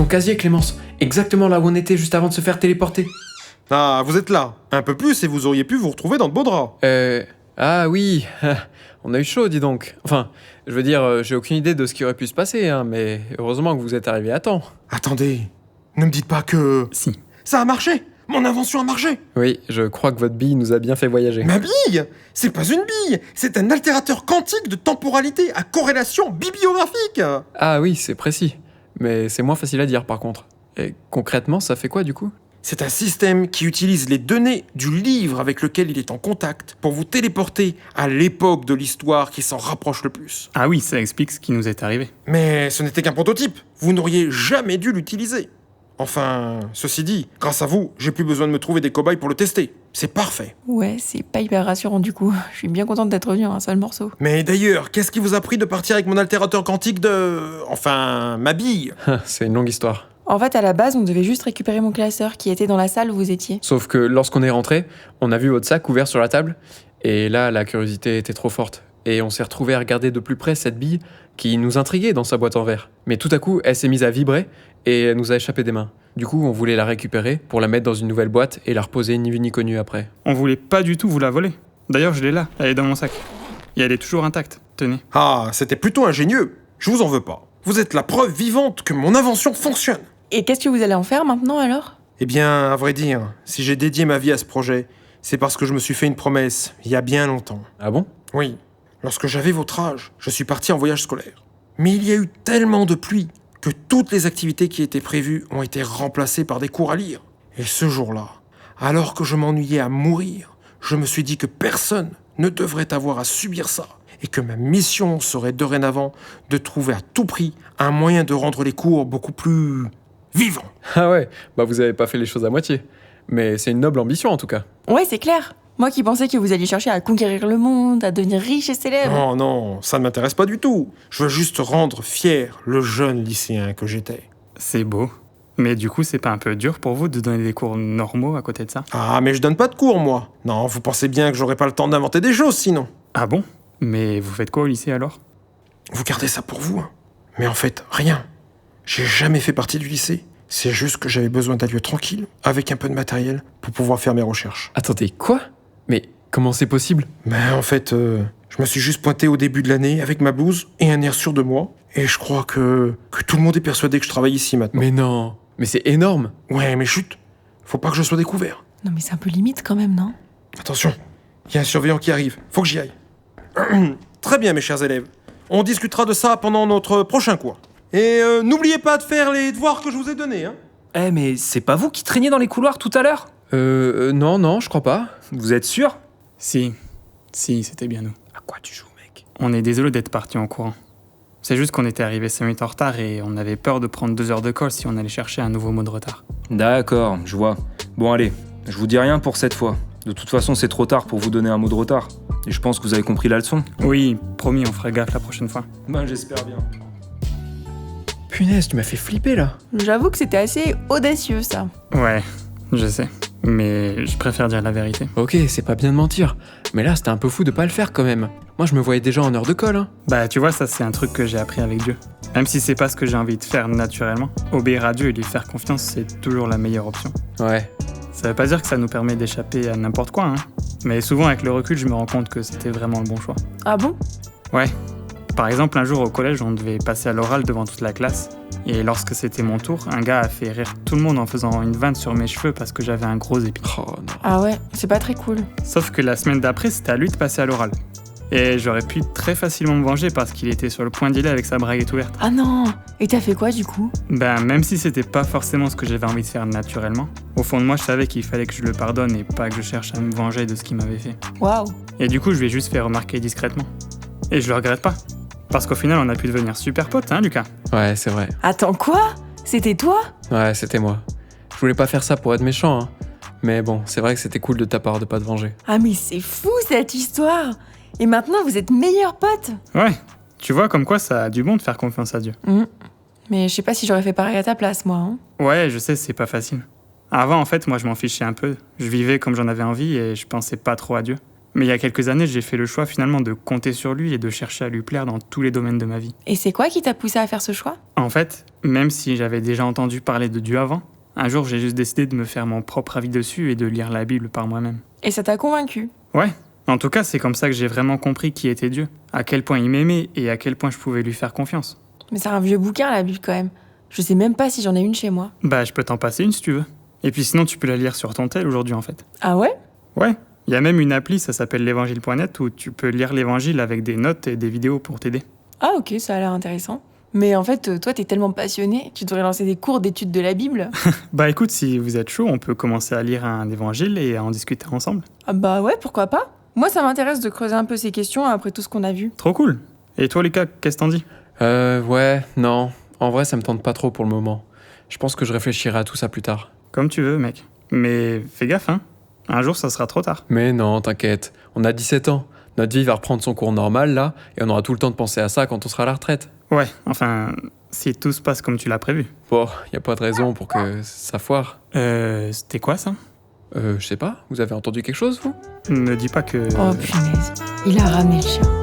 ton casier, Clémence. Exactement là où on était juste avant de se faire téléporter. Ah, vous êtes là. Un peu plus et vous auriez pu vous retrouver dans de beaux draps. Ah oui. On a eu chaud, dis donc. Enfin, je veux dire, j'ai aucune idée de ce qui aurait pu se passer, hein, mais heureusement que vous êtes arrivé à temps. Attendez, ne me dites pas que... Si. Ça a marché. Mon invention a marché. Oui, je crois que votre bille nous a bien fait voyager. Ma bille? C'est pas une bille, c'est un altérateur quantique de temporalité à corrélation bibliographique. Ah oui, c'est précis. Mais c'est moins facile à dire par contre. Et concrètement, ça fait quoi du coup ? C'est un système qui utilise les données du livre avec lequel il est en contact pour vous téléporter à l'époque de l'histoire qui s'en rapproche le plus. Ah oui, ça explique ce qui nous est arrivé. Mais ce n'était qu'un prototype. Vous n'auriez jamais dû l'utiliser. Enfin, ceci dit, grâce à vous, j'ai plus besoin de me trouver des cobayes pour le tester. C'est parfait. Ouais, c'est pas hyper rassurant du coup. Je suis bien contente d'être revenue à un seul morceau. Mais d'ailleurs, qu'est-ce qui vous a pris de partir avec mon altérateur quantique de... Enfin, ma bille? C'est une longue histoire. En fait, à la base, on devait juste récupérer mon classeur qui était dans la salle où vous étiez. Sauf que lorsqu'on est rentré, on a vu votre sac ouvert sur la table, et là, la curiosité était trop forte. Et on s'est retrouvé à regarder de plus près cette bille qui nous intriguait dans sa boîte en verre. Mais tout à coup, elle s'est mise à vibrer, et elle nous a échappé des mains. Du coup, on voulait la récupérer pour la mettre dans une nouvelle boîte et la reposer ni vu ni connu après. On voulait pas du tout vous la voler. D'ailleurs, je l'ai là, elle est dans mon sac. Et elle est toujours intacte, tenez. Ah, c'était plutôt ingénieux. Je vous en veux pas. Vous êtes la preuve vivante que mon invention fonctionne. Et qu'est-ce que vous allez en faire maintenant alors ? Eh bien, à vrai dire, si j'ai dédié ma vie à ce projet, c'est parce que je me suis fait une promesse, il y a bien longtemps. Ah bon ? Oui, lorsque j'avais votre âge, je suis parti en voyage scolaire. Mais il y a eu tellement de pluie que toutes les activités qui étaient prévues ont été remplacées par des cours à lire. Et ce jour-là, alors que je m'ennuyais à mourir, je me suis dit que personne ne devrait avoir à subir ça. Et que ma mission serait dorénavant de trouver à tout prix un moyen de rendre les cours beaucoup plus vivants. Ah ouais, bah vous avez pas fait les choses à moitié. Mais c'est une noble ambition en tout cas. Ouais, c'est clair. Moi qui pensais que vous alliez chercher à conquérir le monde, à devenir riche et célèbre. Non, non, ça ne m'intéresse pas du tout. Je veux juste rendre fier le jeune lycéen que j'étais. C'est beau. Mais du coup, c'est pas un peu dur pour vous de donner des cours normaux à côté de ça ? Ah, mais je donne pas de cours, moi. Non, vous pensez bien que j'aurais pas le temps d'inventer des choses, sinon. Ah bon ? Mais vous faites quoi au lycée alors ? Vous gardez ça pour vous, hein. Mais en fait, rien. J'ai jamais fait partie du lycée. C'est juste que j'avais besoin d'un lieu tranquille, avec un peu de matériel, pour pouvoir faire mes recherches. Attendez, quoi ? Mais comment c'est possible ? En fait, je me suis juste pointé au début de l'année avec ma blouse et un air sûr de moi. Et je crois que tout le monde est persuadé que je travaille ici maintenant. Mais non, mais c'est énorme. Ouais, mais chut, faut pas que je sois découvert. Non mais c'est un peu limite quand même, non ? Attention, il y a un surveillant qui arrive, faut que j'y aille. Très bien, mes chers élèves. On discutera de ça pendant notre prochain cours. Et n'oubliez pas de faire les devoirs que je vous ai donnés, hein. Eh mais c'est pas vous qui traîniez dans les couloirs tout à l'heure ? Non, je crois pas. Vous êtes sûr ? Si, c'était bien nous. À quoi tu joues, mec ? On est désolé d'être partis en courant. C'est juste qu'on était arrivés 5 minutes en retard et on avait peur de prendre 2 heures de colle si on allait chercher un nouveau mot de retard. D'accord, je vois. Bon allez, je vous dis rien pour cette fois. De toute façon, c'est trop tard pour vous donner un mot de retard. Et je pense que vous avez compris la leçon. Oui, promis, on fera gaffe la prochaine fois. Ben j'espère bien. Punaise, tu m'as fait flipper là. J'avoue que c'était assez audacieux ça. Ouais, je sais. Mais je préfère dire la vérité. Ok, c'est pas bien de mentir. Mais là, c'était un peu fou de pas le faire quand même. Moi, je me voyais déjà en heure de colle, hein. Bah tu vois, ça c'est un truc que j'ai appris avec Dieu. Même si c'est pas ce que j'ai envie de faire naturellement, obéir à Dieu et lui faire confiance, c'est toujours la meilleure option. Ouais. Ça veut pas dire que ça nous permet d'échapper à n'importe quoi, hein. Mais souvent avec le recul, je me rends compte que c'était vraiment le bon choix. Ah bon ? Ouais. Par exemple, un jour au collège, on devait passer à l'oral devant toute la classe. Et lorsque c'était mon tour, un gars a fait rire tout le monde en faisant une vanne sur mes cheveux parce que j'avais un gros épi. Oh non. Ah ouais, c'est pas très cool. Sauf que la semaine d'après, c'était à lui de passer à l'oral. Et j'aurais pu très facilement me venger parce qu'il était sur le point d'y aller avec sa braguette ouverte. Ah non ! Et t'as fait quoi du coup ? Ben, même si c'était pas forcément ce que j'avais envie de faire naturellement, au fond de moi, je savais qu'il fallait que je le pardonne et pas que je cherche à me venger de ce qu'il m'avait fait. Waouh ! Et du coup, je lui ai juste fait remarquer discrètement. Et je le regrette pas. Parce qu'au final, on a pu devenir super potes, hein, Lucas ? Ouais, c'est vrai. Attends, quoi ? C'était toi ? Ouais, c'était moi. Je voulais pas faire ça pour être méchant, hein. Mais bon, c'est vrai que c'était cool de ta part de pas te venger. Ah mais c'est fou cette histoire ! Et maintenant vous êtes meilleurs potes ? Ouais, tu vois, comme quoi ça a du bon de faire confiance à Dieu. Mais je sais pas si j'aurais fait pareil à ta place, moi. Hein. Ouais, je sais, c'est pas facile. Avant, en fait, moi, je m'en fichais un peu. Je vivais comme j'en avais envie et je pensais pas trop à Dieu. Mais il y a quelques années, j'ai fait le choix finalement de compter sur lui et de chercher à lui plaire dans tous les domaines de ma vie. Et c'est quoi qui t'a poussé à faire ce choix? En fait, même si j'avais déjà entendu parler de Dieu avant, un jour j'ai juste décidé de me faire mon propre avis dessus et de lire la Bible par moi-même. Et ça t'a convaincu? Ouais, en tout cas c'est comme ça que j'ai vraiment compris qui était Dieu, à quel point il m'aimait et à quel point je pouvais lui faire confiance. Mais c'est un vieux bouquin, la Bible, quand même. Je sais même pas si j'en ai une chez moi. Bah je peux t'en passer une si tu veux. Et puis sinon tu peux la lire sur ton tel aujourd'hui en fait. Ah ouais? Ouais, il y a même une appli, ça s'appelle l'évangile.net, où tu peux lire l'évangile avec des notes et des vidéos pour t'aider. Ah ok, ça a l'air intéressant. Mais en fait, toi, t'es tellement passionné, tu devrais lancer des cours d'études de la Bible. Bah écoute, si vous êtes chaud, on peut commencer à lire un évangile et à en discuter ensemble. Ah bah ouais, pourquoi pas? Moi, ça m'intéresse de creuser un peu ces questions après tout ce qu'on a vu. Trop cool. Et toi Lucas, qu'est-ce que t'en dis? Ouais, non. En vrai, ça me tente pas trop pour le moment. Je pense que je réfléchirai à tout ça plus tard. Comme tu veux mec. Mais fais gaffe hein. Un jour ça sera trop tard. Mais non, t'inquiète. On a 17 ans. Notre vie va reprendre son cours normal, là, et on aura tout le temps de penser à ça quand on sera à la retraite. Ouais, enfin, si tout se passe comme tu l'as prévu. Bon, y a pas de raison pour que ça foire. C'était quoi ça? Je sais pas, vous avez entendu quelque chose, vous? Ne dis pas que... Oh punaise, il a ramené le chien.